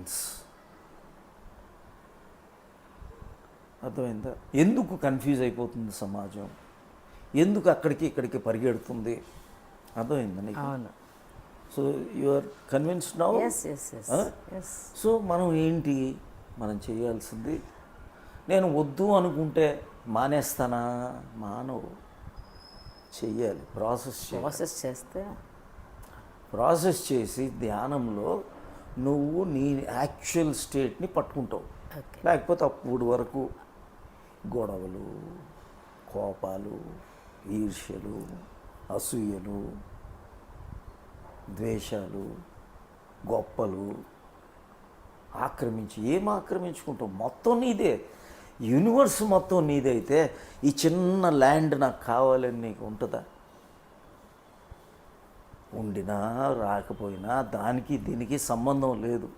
Confusions. అర్థమైందా? ఎందుకు confuse అయిపోతుంది సమాజం, ఎందుకు అక్కడికి ఇక్కడికి పరిగెడుతుంది? అర్థమైందా నీకు? అవును. So you are convinced now. Yes yes yes yes. So మనం ఏంటి మనం చేయాల్సింది, నేను వద్దు అనుకుంటే మానేస్తానా? మానవు, చెయ్యాలి, ప్రాసెస్ చేస్తే ప్రాసెస్ చేసి ధ్యానంలో నువ్వు నీ యాక్చువల్ స్టేట్ని పట్టుకుంటావు. ఓకే. లేకపోతే అప్పుడు వరకు గొడవలు, కోపాలు, ఈర్ష్యలు, అసూయలు, ద్వేషాలు, గొప్పలు ఏం ఆక్రమించుకుంటావు? మొత్తం నీదే, యూనివర్స్ మొత్తం నీదే. అయితే ఈ చిన్న ల్యాండ్ నాకు కావాలని నీకు ఉంటుందా? ఉండినా రాకపోయినా దానికి దీనికి సంబంధం లేదు.